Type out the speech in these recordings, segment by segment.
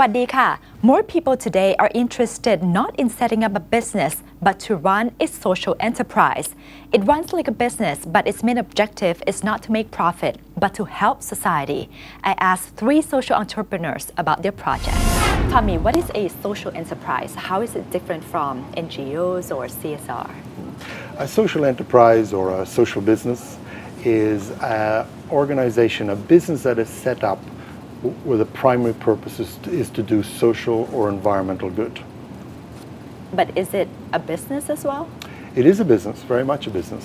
วัสดีค่ะ More people today are interested not in setting up a business, but to run a social enterprise. It runs like a business, but its main objective is not to make profit, but to help society. I asked 3 social entrepreneurs about their project. Tommy, what is a social enterprise? How is it different from NGOs or CSR? A social enterprise or a social business is an organization, a business that is set up where the primary purpose is to do social or environmental good. But is it a business as well? It is a business, very much a business.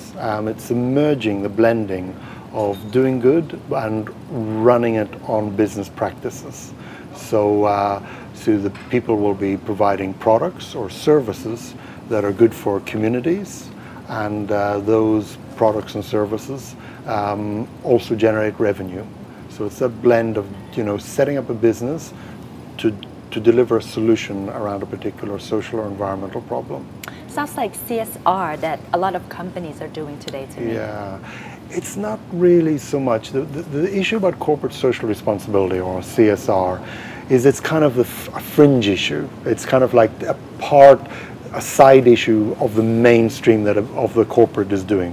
It's the merging, the blending of doing good and running it on business practices. So the people will be providing products or services that are good for communities, and those products and services also generate revenue. So it's a blend of, setting up a business to deliver a solution around a particular social or environmental problem. Sounds like CSR that a lot of companies are doing today to me. Yeah, it's not really so much. The issue about corporate social responsibility or CSR is it's kind of a fringe issue. It's kind of like a side issue of the mainstream of the corporate is doing.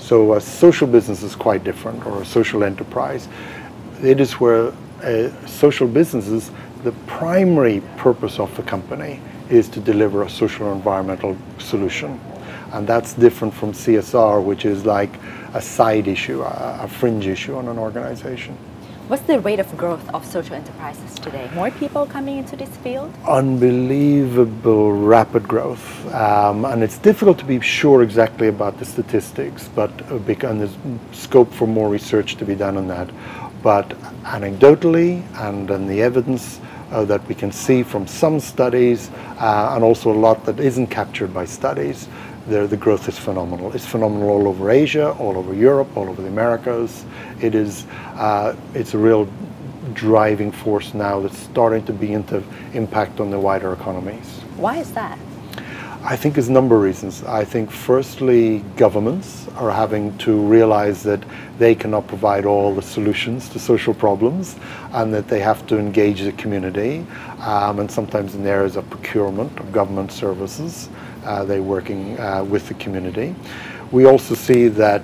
So a social business is quite different, or a social enterprise. It is where social businesses, the primary purpose of the company is to deliver a social or environmental solution. And that's different from CSR, which is like a side issue, a fringe issue on an organization. What's the rate of growth of social enterprises today? More people coming into this field? Unbelievable rapid growth. And it's difficult to be sure exactly about the statistics, but there's scope for more research to be done on that. But anecdotally, and in the evidence that we can see from some studies, and also a lot that isn't captured by studies, the growth is phenomenal. It's phenomenal all over Asia, all over Europe, all over the Americas. It's a real driving force now that's starting to begin to impact on the wider economies. Why is that? I think there's a number of reasons. I think firstly, governments are having to realize that they cannot provide all the solutions to social problems, and that they have to engage the community, and sometimes in areas of procurement of government services, they're working with the community. We also see that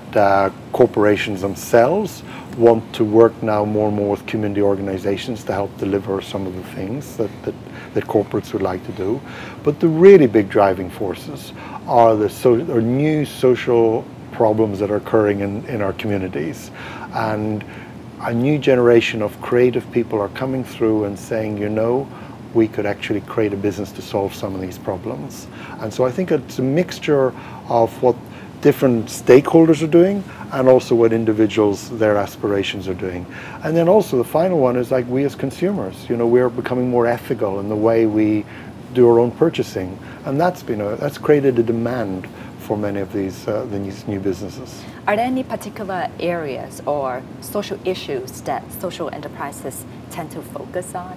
corporations themselves want to work now more and more with community organizations to help deliver some of the things that corporates would like to do. But the really big driving forces are new social problems that are occurring in our communities. And a new generation of creative people are coming through and saying, we could actually create a business to solve some of these problems. And so I think it's a mixture of what different stakeholders are doing, and also what individuals, their aspirations are doing. And then also the final one is like we as consumers, we're becoming more ethical in the way we do our own purchasing. And that's created a demand for many of these new businesses. Are there any particular areas or social issues that social enterprises tend to focus on?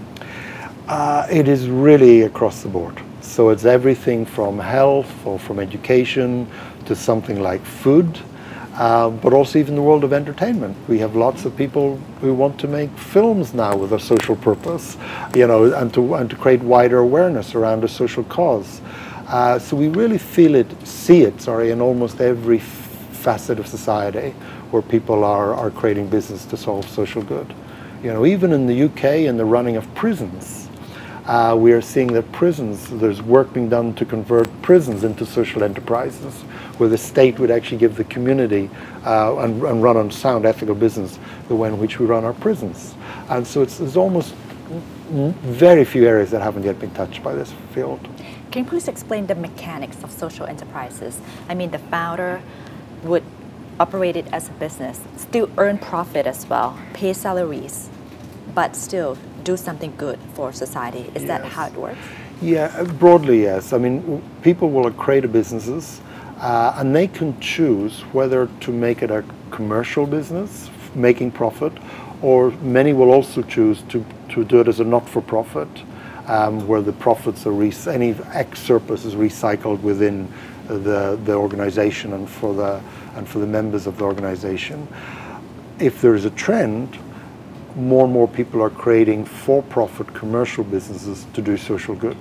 It is really across the board. So it's everything from health or from education to something like food, but also even the world of entertainment. We have lots of people who want to make films now with a social purpose, and to create wider awareness around a social cause. So we really see it in almost every facet of society where people are creating business to solve social good. Even in the UK, in the running of prisons, we are seeing that there's work being done to convert prisons into social enterprises, where the state would actually give the community and run on sound ethical business the way in which we run our prisons. And so there's almost very few areas that haven't yet been touched by this field. Can you please explain the mechanics of social enterprises? I mean, the founder would operate it as a business, still earn profit as well, pay salaries, but still do something good for society. Is that how it works? Yeah, broadly, yes. I mean, people will create businesses, and they can choose whether to make it a commercial business, making profit, or many will also choose to do it as a not-for-profit, where the profits are any surplus is recycled within the organization and for the members of the organization. If there is a trend, more and more people are creating for-profit commercial businesses to do social good.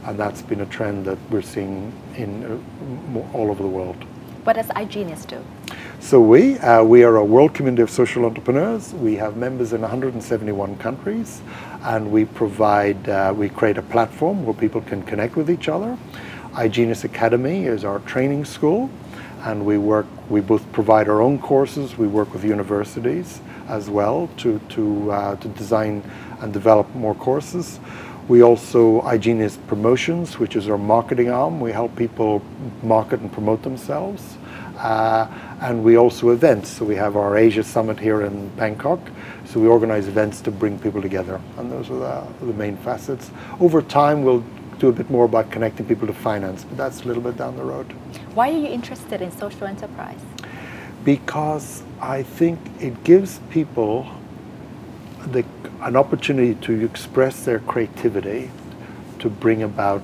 And that's been a trend that we're seeing in all over the world. What does iGenius do? So we are a world community of social entrepreneurs. We have members in 171 countries, and we create a platform where people can connect with each other. iGenius Academy is our training school, and we both provide our own courses. We work with universities as well to design and develop more courses. We also, iGenius Promotions, which is our marketing arm. We help people market and promote themselves. And we also events. So we have our Asia Summit here in Bangkok. So we organize events to bring people together. And those are the main facets. Over time, we'll do a bit more about connecting people to finance, but that's a little bit down the road. Why are you interested in social enterprise? Because I think it gives people an opportunity to express their creativity, to bring about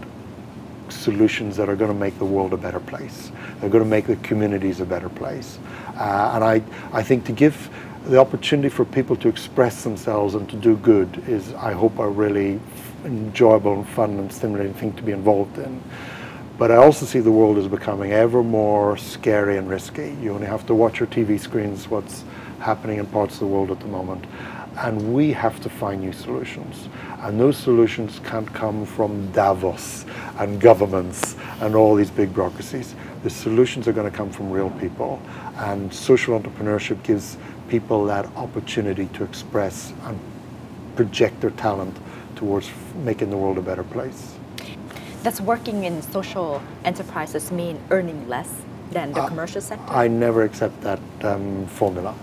solutions that are going to make the world a better place. They're going to make the communities a better place. And I think to give the opportunity for people to express themselves and to do good is, I hope, a really enjoyable and fun and stimulating thing to be involved in. But I also see the world as becoming ever more scary and risky. You only have to watch your TV screens what's happening in parts of the world at the moment. And we have to find new solutions. And those solutions can't come from Davos and governments and all these big bureaucracies. The solutions are going to come from real people. And social entrepreneurship gives people that opportunity to express and project their talent towards making the world a better place. Does working in social enterprises mean earning less than the commercial sector? I never accept that formula.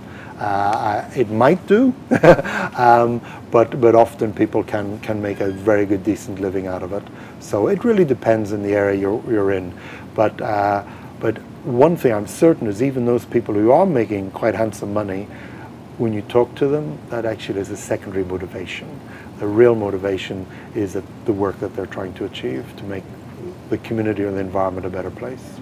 It might do, but often people can make a very good, decent living out of it. So it really depends on the area you're in. But one thing I'm certain is even those people who are making quite handsome money, when you talk to them, that actually is a secondary motivation. The real motivation is that the work that they're trying to achieve to make the community or the environment a better place.